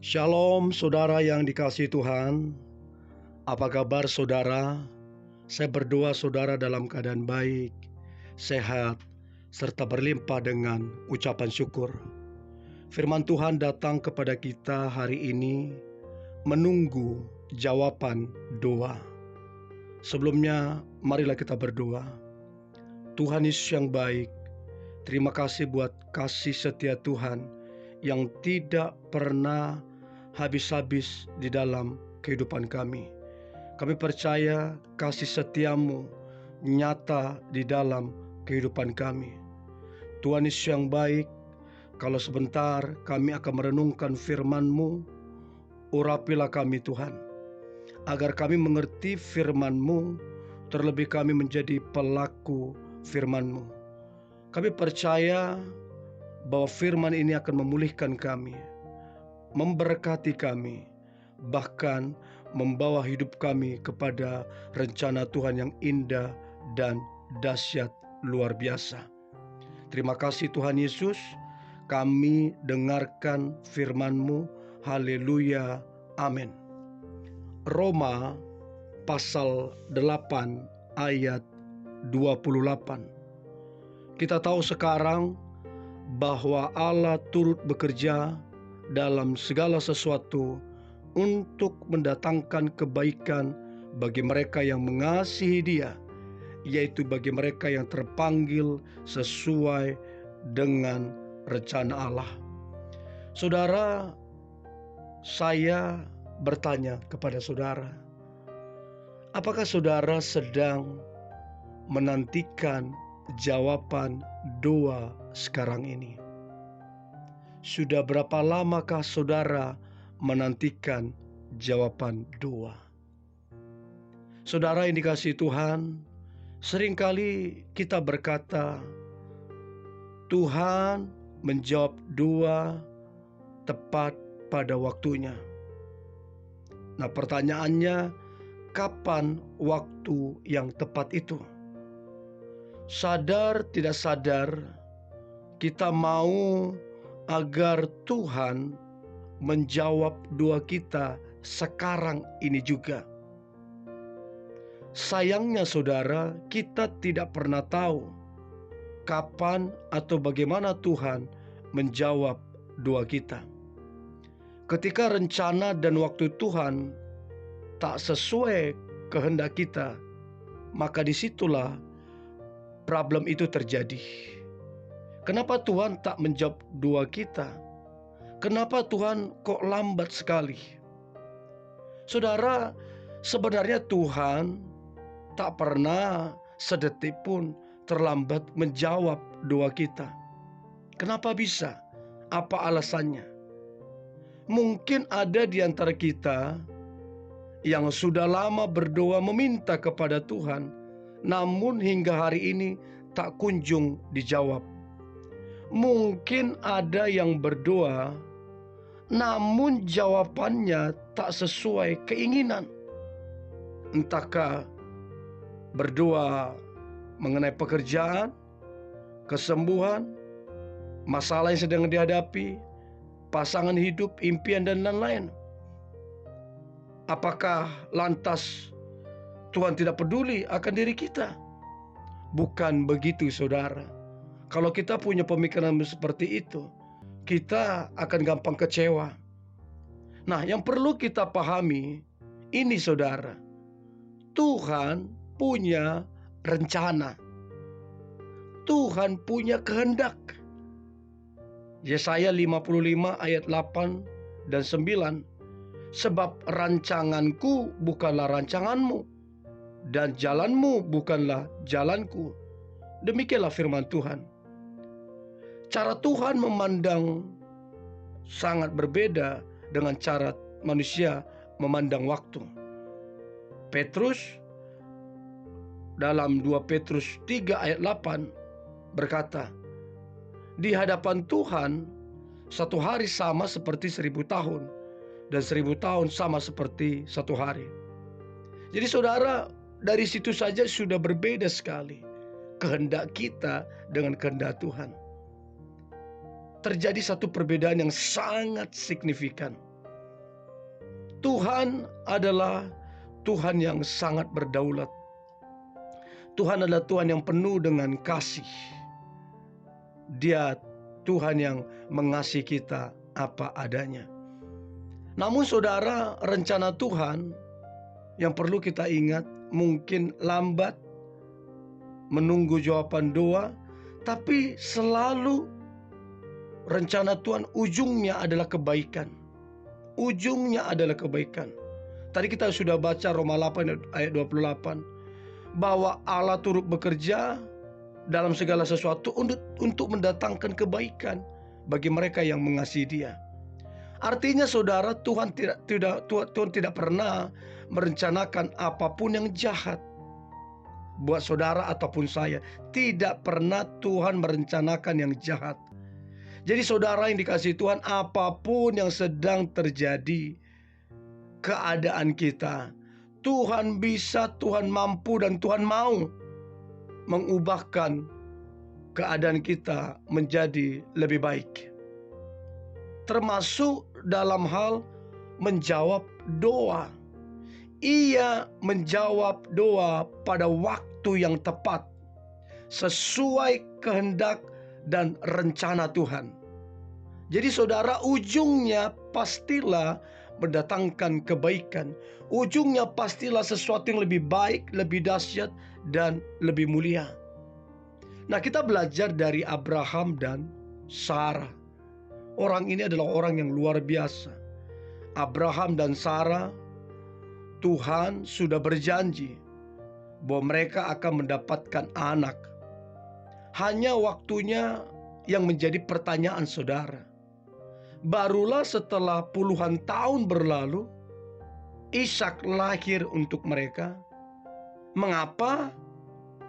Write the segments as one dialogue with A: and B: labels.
A: Shalom saudara yang dikasihi Tuhan. Apa kabar saudara? Saya berdoa saudara dalam keadaan baik, sehat, serta berlimpah dengan ucapan syukur. Firman Tuhan datang kepada kita hari ini menunggu jawaban doa. Sebelumnya marilah kita berdoa. Tuhan Yesus yang baik, terima kasih buat kasih setia Tuhan yang tidak pernah habis-habis di dalam kehidupan kami. Kami percaya kasih setiamu nyata di dalam kehidupan kami. Tuhan Yesus yang baik, kalau sebentar kami akan merenungkan firman-Mu, urapilah kami Tuhan, agar kami mengerti firman-Mu, terlebih kami menjadi pelaku firman-Mu. Kami percaya bahwa firman ini akan memulihkan kami, memberkati kami, bahkan membawa hidup kami kepada rencana Tuhan yang indah dan dahsyat luar biasa. Terima kasih Tuhan Yesus, kami dengarkan firman-Mu. Haleluya, amin. Roma pasal 8 ayat 28. Kita tahu sekarang bahwa Allah turut bekerja dalam segala sesuatu untuk mendatangkan kebaikan bagi mereka yang mengasihi Dia, yaitu bagi mereka yang terpanggil sesuai dengan rencana Allah. Saudara, saya bertanya kepada saudara, apakah saudara sedang menantikan jawaban doa sekarang ini? Sudah berapa lamakah saudara menantikan jawaban doa? Saudara yang dikasihi Tuhan, seringkali kita berkata, Tuhan menjawab doa tepat pada waktunya. Nah, pertanyaannya, kapan waktu yang tepat itu? Sadar tidak sadar, kita mau agar Tuhan menjawab doa kita sekarang ini juga. Sayangnya saudara, kita tidak pernah tahu kapan atau bagaimana Tuhan menjawab doa kita. Ketika rencana dan waktu Tuhan tak sesuai kehendak kita, maka disitulah problem itu terjadi. Kenapa Tuhan tak menjawab doa kita? Kenapa Tuhan kok lambat sekali? Saudara, sebenarnya Tuhan tak pernah sedetik pun terlambat menjawab doa kita. Kenapa bisa? Apa alasannya? Mungkin ada di antara kita yang sudah lama berdoa meminta kepada Tuhan, namun hingga hari ini tak kunjung dijawab. Mungkin ada yang berdoa, namun jawabannya tak sesuai keinginan. Entahkah berdoa mengenai pekerjaan, kesembuhan, masalah yang sedang dihadapi, pasangan hidup, impian, dan lain-lain. Apakah lantas Tuhan tidak peduli akan diri kita? Bukan begitu saudara. Kalau kita punya pemikiran seperti itu, kita akan gampang kecewa. Nah, yang perlu kita pahami ini saudara, Tuhan punya rencana, Tuhan punya kehendak. Yesaya 55 ayat 8 dan 9. Sebab rancanganku bukanlah rancanganmu, dan jalanmu bukanlah jalanku. Demikianlah firman Tuhan. Cara Tuhan memandang sangat berbeda dengan cara manusia memandang waktu. Petrus dalam 2 Petrus 3 ayat 8 berkata, di hadapan Tuhan satu hari sama seperti 1000 tahun, dan 1000 tahun sama seperti satu hari. Jadi saudara, dari situ saja sudah berbeda sekali kehendak kita dengan kehendak Tuhan. Terjadi satu perbedaan yang sangat signifikan. Tuhan adalah Tuhan yang sangat berdaulat. Tuhan adalah Tuhan yang penuh dengan kasih. Dia Tuhan yang mengasihi kita apa adanya. Namun saudara, rencana Tuhan yang perlu kita ingat, mungkin lambat menunggu jawaban doa, tapi selalu rencana Tuhan ujungnya adalah kebaikan. Ujungnya adalah kebaikan. Tadi kita sudah baca Roma 8 ayat 28, bahwa Allah turut bekerja dalam segala sesuatu untuk mendatangkan kebaikan bagi mereka yang mengasihi Dia. Artinya saudara, Tuhan tidak pernah merencanakan apapun yang jahat buat saudara ataupun saya. Tidak pernah Tuhan merencanakan yang jahat. Jadi saudara yang dikasihi Tuhan, apapun yang sedang terjadi keadaan kita, Tuhan bisa, Tuhan mampu, dan Tuhan mau mengubahkan keadaan kita menjadi lebih baik. Termasuk dalam hal menjawab doa. Ia menjawab doa pada waktu yang tepat, sesuai kehendak dan rencana Tuhan. Jadi saudara, ujungnya pastilah mendatangkan kebaikan. Ujungnya pastilah sesuatu yang lebih baik, lebih dahsyat, dan lebih mulia. Nah, kita belajar dari Abraham dan Sarah. Orang ini adalah orang yang luar biasa. Abraham dan Sarah, Tuhan sudah berjanji bahwa mereka akan mendapatkan anak. Hanya waktunya yang menjadi pertanyaan saudara. Barulah setelah puluhan tahun berlalu, Ishak lahir untuk mereka. Mengapa?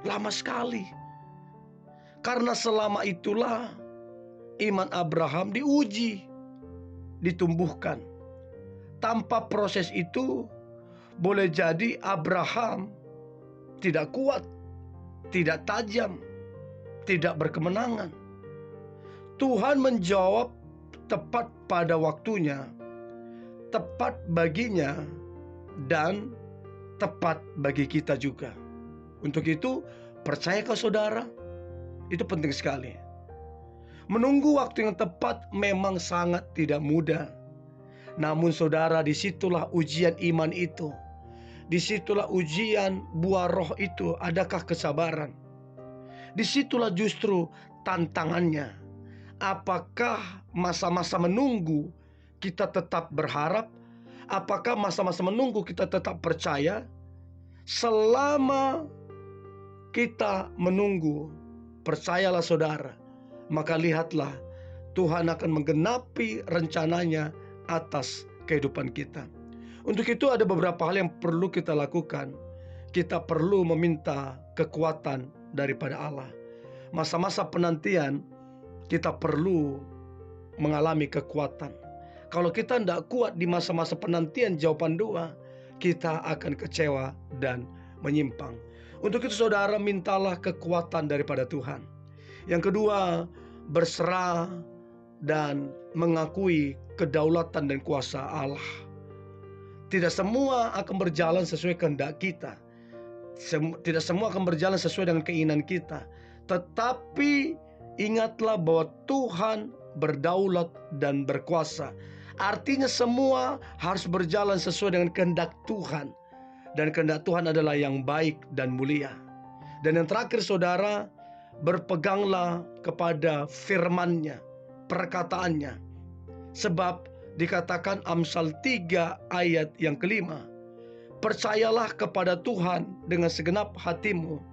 A: Lama sekali. Karena selama itulah iman Abraham diuji, ditumbuhkan. Tanpa proses itu, boleh jadi Abraham tidak kuat, tidak tajam, tidak berkemenangan. Tuhan menjawab tepat pada waktunya, tepat baginya, dan tepat bagi kita juga. Untuk itu, percayakah saudara? Itu penting sekali. Menunggu waktu yang tepat memang sangat tidak mudah. Namun saudara, disitulah ujian iman itu. Disitulah ujian buah roh itu. Adakah kesabaran? Disitulah justru tantangannya. Apakah masa-masa menunggu kita tetap berharap? Apakah masa-masa menunggu kita tetap percaya? Selama kita menunggu, percayalah saudara, maka lihatlah Tuhan akan menggenapi rencananya atas kehidupan kita. Untuk itu ada beberapa hal yang perlu kita lakukan. Kita perlu meminta kekuatan daripada Allah. Masa-masa penantian kita perlu mengalami kekuatan. Kalau kita tidak kuat di masa-masa penantian jawaban doa, kita akan kecewa dan menyimpang. Untuk itu saudara, mintalah kekuatan daripada Tuhan. Yang kedua, berserah dan mengakui kedaulatan dan kuasa Allah. Tidak semua akan berjalan sesuai kehendak kita. Tidak semua akan berjalan sesuai dengan keinginan kita. Tetapi ingatlah bahwa Tuhan berdaulat dan berkuasa. Artinya semua harus berjalan sesuai dengan kehendak Tuhan. Dan kehendak Tuhan adalah yang baik dan mulia. Dan yang terakhir saudara, berpeganglah kepada firman-Nya, perkataannya. Sebab dikatakan Amsal 3 ayat yang kelima, percayalah kepada Tuhan dengan segenap hatimu,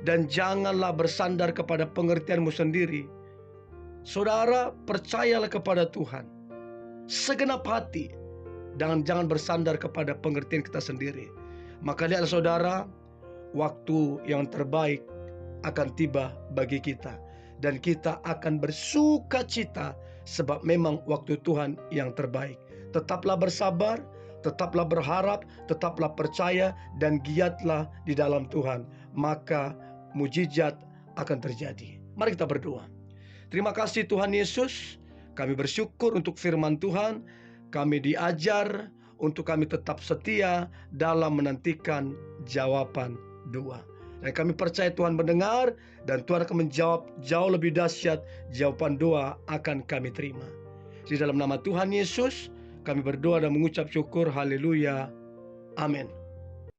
A: dan janganlah bersandar kepada pengertianmu sendiri. Saudara, percayalah kepada Tuhan segenap hati, dan jangan bersandar kepada pengertian kita sendiri. Maka lihatlah saudara, waktu yang terbaik akan tiba bagi kita, dan kita akan bersuka cita sebab memang waktu Tuhan yang terbaik. Tetaplah bersabar, tetaplah berharap, tetaplah percaya, dan giatlah di dalam Tuhan, maka mujizat akan terjadi. Mari kita berdoa. Terima kasih Tuhan Yesus, kami bersyukur untuk firman Tuhan. Kami diajar untuk kami tetap setia dalam menantikan jawaban doa. Dan kami percaya Tuhan mendengar dan Tuhan akan menjawab jauh lebih dahsyat. Jawaban doa akan kami terima. Di dalam nama Tuhan Yesus kami berdoa dan mengucap syukur. Haleluya. Amin.